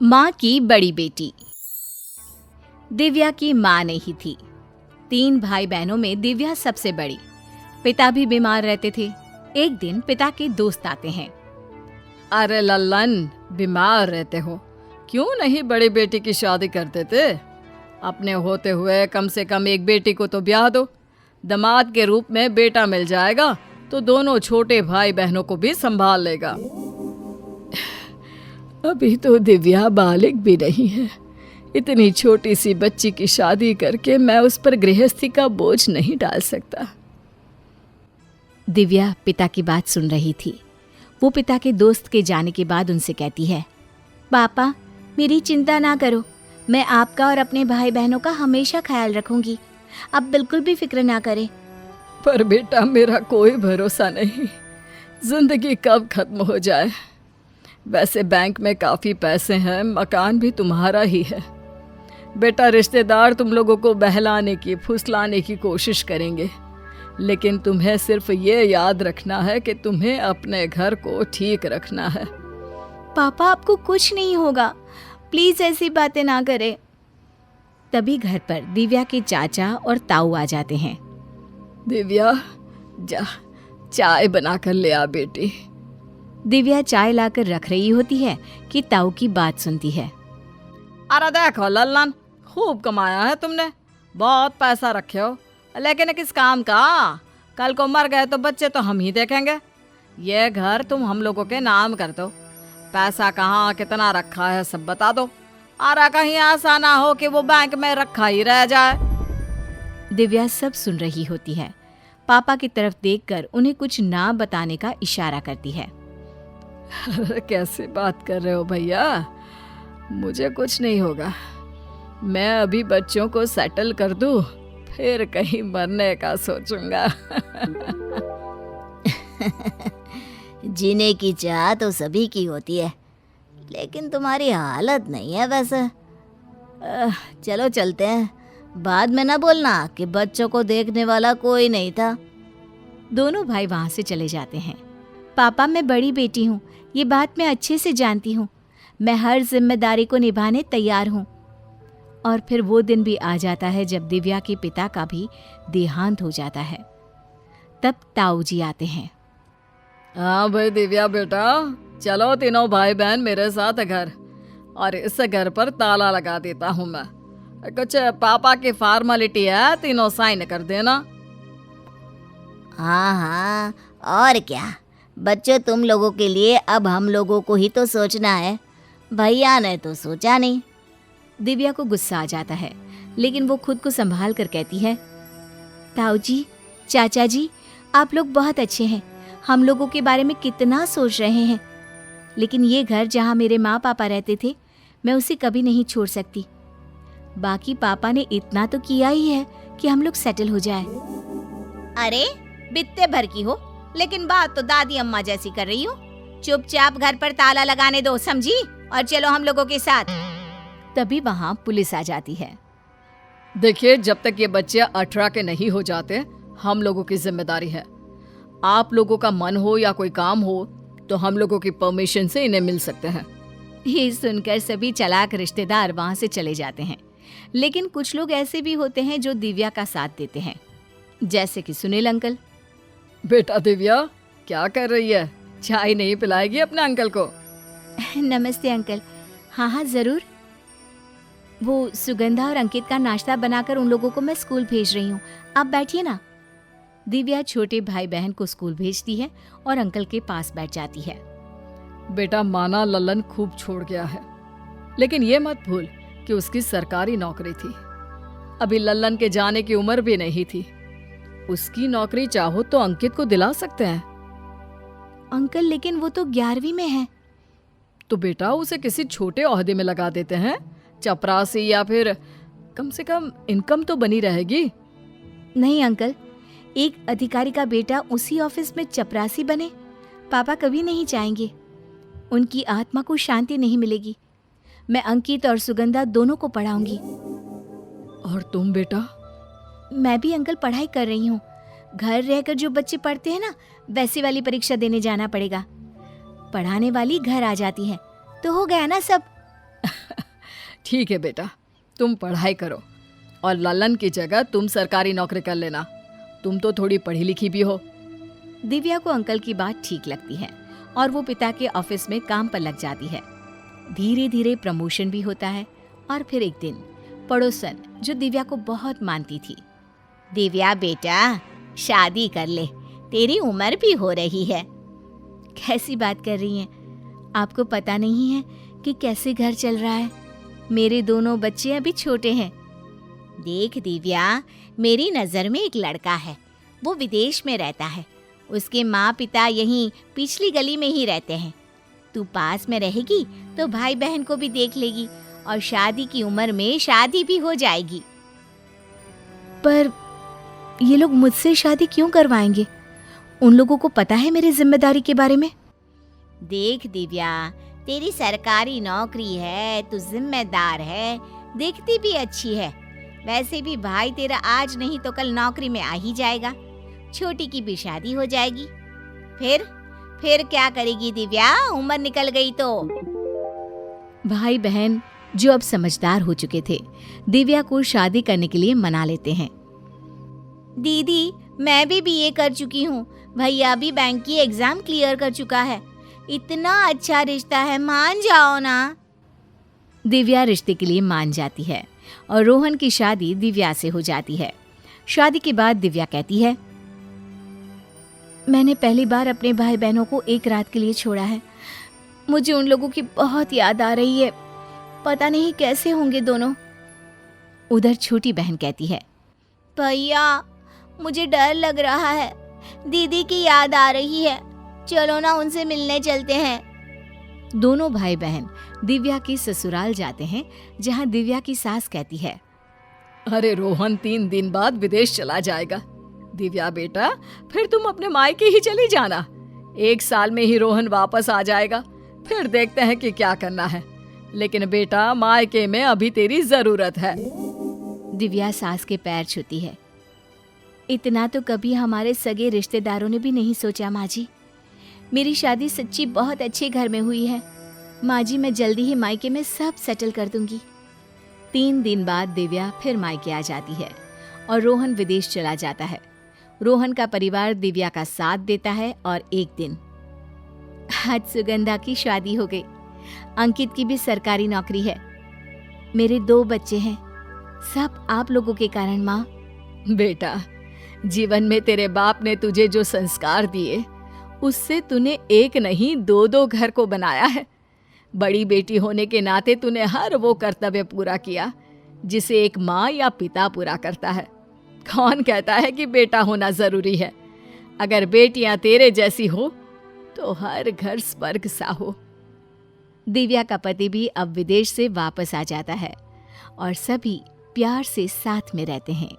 माँ की बड़ी बेटी। दिव्या की माँ नहीं थी। 3 भाई बहनों में दिव्या सबसे बड़ी। पिता भी बीमार रहते थे। एक दिन पिता के दोस्त आते हैं। अरे लल्लन, बीमार रहते हो, क्यों नहीं बड़ी बेटी की शादी कर देते? अपने होते हुए कम से कम एक बेटी को तो ब्याह दो। दामाद के रूप में बेटा मिल जाएगा तो दोनों छोटे भाई बहनों को भी संभाल लेगा। अभी तो दिव्या बालिग भी नहीं है। इतनी छोटी सी बच्ची की शादी करके मैं उस पर गृहस्थी का बोझ नहीं डाल सकता। दिव्या पिता की बात सुन रही थी। वो पिता के दोस्त के जाने के बाद उनसे कहती है, पापा मेरी चिंता ना करो, मैं आपका और अपने भाई बहनों का हमेशा ख्याल रखूंगी। आप बिल्कुल भी फिक्र ना करें। पर बेटा, मेरा कोई भरोसा नहीं, जिंदगी कब खत्म हो जाए। वैसे बैंक में काफ़ी पैसे हैं, मकान भी तुम्हारा ही है। बेटा, रिश्तेदार तुम लोगों को बहलाने की फुसलाने की कोशिश करेंगे, लेकिन तुम्हें सिर्फ ये याद रखना है कि तुम्हें अपने घर को ठीक रखना है। पापा आपको कुछ नहीं होगा, प्लीज ऐसी बातें ना करें। तभी घर पर दिव्या के चाचा और ताऊ आ जाते हैं। दिव्या, जा चाय बनाकर ले आ बेटी। दिव्या चाय लाकर रख रही होती है कि ताऊ की बात सुनती है। अरे देखो लल्लन, खूब कमाया है तुमने, बहुत पैसा रखे हो, लेकिन किस काम का? कल को मर गए तो बच्चे तो हम ही देखेंगे। ये घर तुम हम लोगों के नाम कर दो। पैसा कहाँ कितना रखा है सब बता दो। अरे कहीं ऐसा ना हो कि वो बैंक में रखा ही रह जाए। दिव्या सब सुन रही होती है। पापा की तरफ देखकर उन्हें कुछ ना बताने का इशारा करती है। अरे कैसे बात कर रहे हो भैया, मुझे कुछ नहीं होगा। मैं अभी बच्चों को सेटल कर दूं, फिर कहीं मरने का सोचूंगा। जीने की चाह तो सभी की होती है, लेकिन तुम्हारी हालत नहीं है वैसे। चलो चलते हैं, बाद में ना बोलना कि बच्चों को देखने वाला कोई नहीं था। दोनों भाई वहां से चले जाते हैं। पापा मैं बड़ी बेटी हूँ, ये बात मैं अच्छे से जानती हूँ। मैं हर जिम्मेदारी को निभाने तैयार हूँ। और फिर वो दिन भी आ जाता है जब दिव्या के पिता का भी देहांत हो जाता है। तब ताऊ जी आते हैं। हाँ भाई दिव्या बेटा, चलो तीनों भाई बहन मेरे साथ घर, और इस घर पर ताला लगा देता हूँ मैं। कुछ पापा की फॉर्मेलिटी है, तीनों साइन कर देना। हाँ हाँ, और क्या बच्चों, तुम लोगों के लिए अब हम लोगों को ही तो सोचना है, भैया ने तो सोचा नहीं। दिव्या को गुस्सा आ जाता है, लेकिन वो खुद को संभाल कर कहती है, ताऊ जी, चाचा जी, आप लोग बहुत अच्छे हैं, हम लोगों के बारे में कितना सोच रहे हैं, लेकिन ये घर जहाँ मेरे माँ पापा रहते थे, मैं उसे कभी नहीं छोड़ सकती। बाकी पापा ने इतना तो किया ही है कि हम लोग सेटल हो जाए। अरे बित्ते भर की हो, लेकिन बात तो दादी अम्मा जैसी कर रही हो। चुपचाप घर पर ताला लगाने दो, समझी? और चलो हम लोगों के साथ। तभी वहाँ पुलिस आ जाती है। देखिए, जब तक ये बच्चे 18 के नहीं हो जाते, हम लोगों की जिम्मेदारी है। आप लोगों का मन हो या कोई काम हो तो हम लोगों की परमिशन से इन्हें मिल सकते हैं। ये सुनकर सभी चालाक रिश्तेदार वहाँ से चले जाते हैं, लेकिन कुछ लोग ऐसे भी होते हैं जो दिव्या का साथ देते हैं, जैसे कि सुनील अंकल। बेटा दिव्या, क्या कर रही है? चाय नहीं पिलाएगी अपने अंकल को? नमस्ते अंकल। हाँ हाँ जरूर। वो सुगंधा और अंकित का नाश्ता बनाकर उन लोगों को मैं स्कूल भेज रही हूँ, आप बैठिए ना। दिव्या छोटे भाई बहन को स्कूल भेजती है और अंकल के पास बैठ जाती है। बेटा, माना लल्लन खूब छोड़ गया है, लेकिन ये मत भूल कि उसकी सरकारी नौकरी थी। अभी लल्लन के जाने की उम्र भी नहीं थी। उसकी नौकरी चाहो तो अंकित को दिला सकते हैं। अंकल, लेकिन वो तो 11वीं में है। तो बेटा उसे किसी छोटे ओहदे में लगा देते हैं, चपरासी, या फिर कम से कम इनकम तो बनी रहेगी। नहीं अंकल, एक अधिकारी का बेटा उसी ऑफिस में चपरासी बने, पापा कभी नहीं चाहेंगे। उनकी आत्मा को शांति नहीं मिलेगी। मैं अंकित और सुगंधा दोनों को पढ़ाऊंगी। और तुम बेटा? मैं भी अंकल पढ़ाई कर रही हूँ। घर रहकर जो बच्चे पढ़ते हैं ना, वैसी वाली परीक्षा देने जाना पढ़ेगा। पढ़ाने वाली घर आ जाती है तो हो गया ना सब। ठीक है बेटा, तुम पढ़ाई करो और ललन की जगह तुम सरकारी नौकरी कर लेना। तुम तो थोड़ी पढ़ी लिखी भी हो। दिव्या को अंकल की बात ठीक लगती है और वो पिता के ऑफिस में काम पर लग जाती है। धीरे धीरे प्रमोशन भी होता है और फिर एक दिन पड़ोसन जो दिव्या को बहुत मानती थी, दिव्या बेटा, शादी कर ले, तेरी उम्र भी हो रही है। कैसी बात कर रही हैं? आपको पता नहीं है कि कैसे घर चल रहा है? मेरे दोनों बच्चे अभी छोटे हैं। देख दिव्या, मेरी नज़र में एक लड़का है, वो विदेश में रहता है। उसके माँ पिता यहीं पिछली गली में ही रहते हैं। तू पास में रहेगी तो भाई बहन को भी देख लेगी और शादी की उम्र में शादी भी हो जाएगी। पर ये लोग मुझसे शादी क्यों करवाएंगे? उन लोगों को पता है मेरी जिम्मेदारी के बारे में। देख दिव्या, तेरी सरकारी नौकरी है, तू जिम्मेदार है, दिखती भी अच्छी है। वैसे भी भाई तेरा आज नहीं तो कल नौकरी में आ ही जाएगा। छोटी की भी शादी हो जाएगी। फिर क्या करेगी दिव्या, उम्र निकल गई तो? भाई बहन जो अब समझदार हो चुके थे, दिव्या को शादी करने के लिए मना लेते हैं। दीदी, मैं भी बीए कर चुकी हूँ, भैया भी बैंक की एग्जाम क्लियर कर चुका है। इतना अच्छा रिश्ता है, मान जाओ ना। दिव्या रिश्ते के लिए मान जाती है और रोहन की शादी दिव्या से हो जाती है। शादी के बाद दिव्या कहती है, मैंने पहली बार अपने भाई बहनों को एक रात के लिए छोड़ा है। मुझे उन लोगों की बहुत याद आ रही है। पता नहीं कैसे होंगे दोनों। उधर छोटी बहन कहती है, भैया, मुझे डर लग रहा है, दीदी की याद आ रही है, चलो ना उनसे मिलने चलते हैं। दोनों भाई बहन दिव्या के ससुराल जाते हैं, जहां दिव्या की सास कहती है, अरे रोहन 3 दिन बाद विदेश चला जाएगा। दिव्या बेटा, फिर तुम अपने मायके ही चली जाना। 1 साल में ही रोहन वापस आ जाएगा, फिर देखते हैं कि क्या करना है। लेकिन बेटा, मायके में अभी तेरी जरूरत है। दिव्या सास के पैर छूती है। इतना तो कभी हमारे सगे रिश्तेदारों ने भी नहीं सोचा माँ जी। मेरी शादी सच्ची बहुत अच्छे घर में हुई है। माँ जी, मैं जल्दी ही मायके में सब सेटल कर दूंगी। 3 दिन बाद दिव्या फिर मायके आ जाती है और रोहन विदेश चला जाता है। रोहन का परिवार दिव्या का साथ देता है और एक दिन आज सुगंधा की शादी हो गई। अंकित की भी सरकारी नौकरी है। मेरे 2 बच्चे हैं, सब आप लोगों के कारण माँ। बेटा, जीवन में तेरे बाप ने तुझे जो संस्कार दिए, उससे तूने एक नहीं 2-2 घर को बनाया है। बड़ी बेटी होने के नाते तूने हर वो कर्तव्य पूरा किया जिसे एक माँ या पिता पूरा करता है। कौन कहता है कि बेटा होना जरूरी है? अगर बेटियां तेरे जैसी हो तो हर घर स्वर्ग सा हो। दिव्या का पति भी अब विदेश से वापस आ जाता है और सभी प्यार से साथ में रहते हैं।